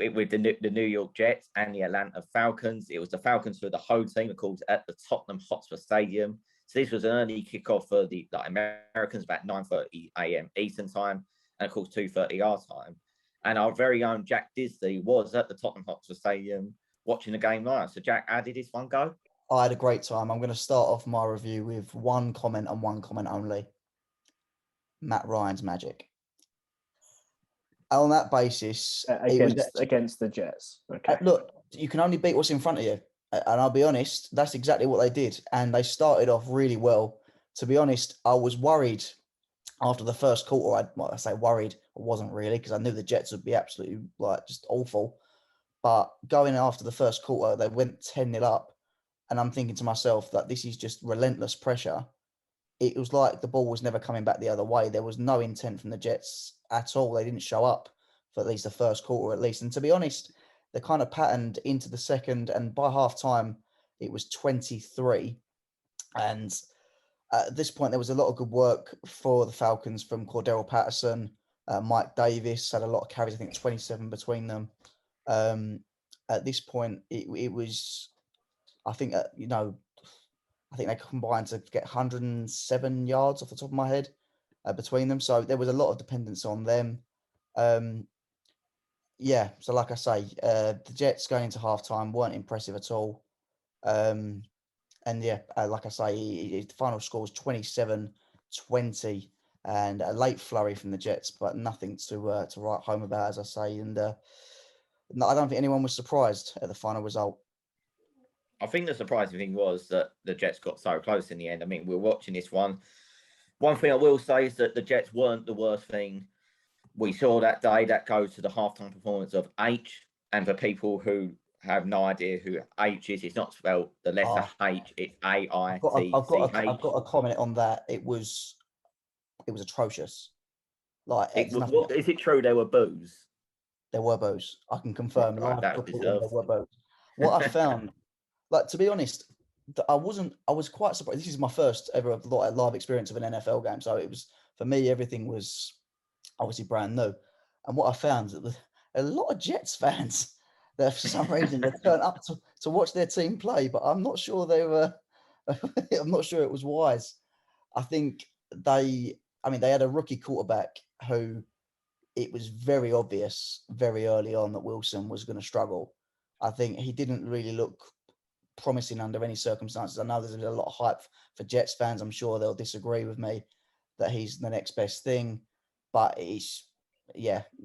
with the New York Jets and the Atlanta Falcons. It was the Falcons for the home team, of course, at the Tottenham Hotspur Stadium. So this was an early kickoff for the Americans, about 9:30 a.m. Eastern time, and of course 2:30 our time. And our very own Jack Disley was at the Tottenham Hotspur Stadium watching the game live. So Jack, how did this one go? I had a great time. I'm going to start off my review with one comment and one comment only. Matt Ryan's magic. On that basis, against the Jets. Okay. Look, you can only beat what's in front of you. And I'll be honest, that's exactly what they did. And they started off really well. To be honest, I was worried after the first quarter. I say worried, I wasn't really, because I knew the Jets would be absolutely just awful. But going after the first quarter, they went 10-0 up. And I'm thinking to myself that this is just relentless pressure. It was like the ball was never coming back the other way. There was no intent from the Jets at all. They didn't show up for at least the first quarter, at least. And to be honest, they kind of patterned into the second. And by half time, it was 23. And at this point, there was a lot of good work for the Falcons from Cordero Patterson. Mike Davis had a lot of carries, I think 27 between them. At this point, it was, I think, I think they combined to get 107 yards off the top of my head between them. So there was a lot of dependence on them. So like I say, the Jets going into halftime weren't impressive at all. Like I say, the final score was 27-20 and a late flurry from the Jets, but nothing to write home about, as I say. And I don't think anyone was surprised at the final result. I think the surprising thing was that the Jets got so close in the end. I mean, we're watching this one. One thing I will say is that the Jets weren't the worst thing we saw that day. That goes to the halftime performance of H. And for people who have no idea who H is, it's not spelled the letter H. It's AITCH. I've got a comment on that. It was atrocious. Is it true there were boos? There were boos. I can confirm. Right, that was deserved. There were boos. What I found. To be honest, I was quite surprised. This is my first ever live experience of an NFL game. So it was, for me, everything was obviously brand new. And what I found is that a lot of Jets fans that for some reason they turned up to watch their team play, but I'm not sure they were, I'm not sure it was wise. I think they had a rookie quarterback who it was very obvious very early on that Wilson was going to struggle. I think he didn't really look promising under any circumstances. I know there's a lot of hype for Jets fans. I'm sure they'll disagree with me that he's the next best thing, but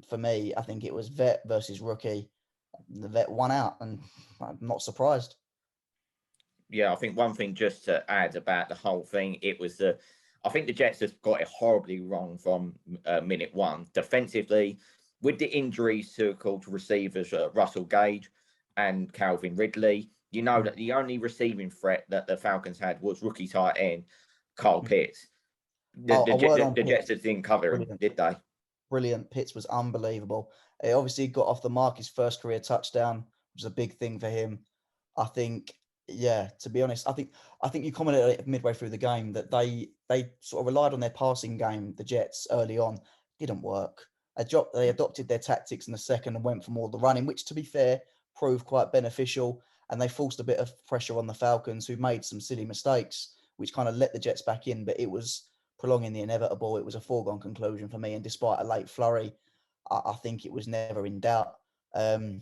for me, I think it was vet versus rookie. The vet won out, and I'm not surprised. Yeah, I think one thing just to add about the whole thing, I think the Jets have got it horribly wrong from minute one. Defensively, with the injuries to, of course, receivers Russell Gage and Calvin Ridley, you know that the only receiving threat that the Falcons had was rookie tight end Kyle Pitts. The Jets didn't cover him, did they? Brilliant. Pitts was unbelievable. He obviously got off the mark his first career touchdown, which was a big thing for him. I think, to be honest, I think you commented midway through the game that they sort of relied on their passing game, the Jets, early on. Didn't work. They adopted their tactics in the second and went for more of the running, which, to be fair, proved quite beneficial. And they forced a bit of pressure on the Falcons, who made some silly mistakes, which kind of let the Jets back in. But it was prolonging the inevitable. It was a foregone conclusion for me. And despite a late flurry, I think it was never in doubt. The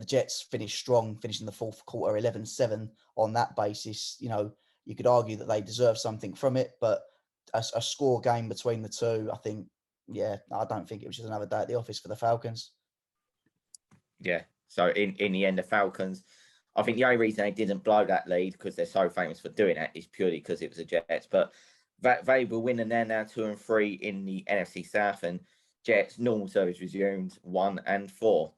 Jets finished strong, finishing the fourth quarter 11-7 on that basis. You could argue that they deserve something from it, but a score game between the two, I think, I don't think it was just another day at the office for the Falcons. Yeah. So in the end, the Falcons, I think the only reason they didn't blow that lead, because they're so famous for doing that, is purely because it was the Jets. But they were winning. They're now 2-3 in the NFC South, and Jets normal service resumed 1-4.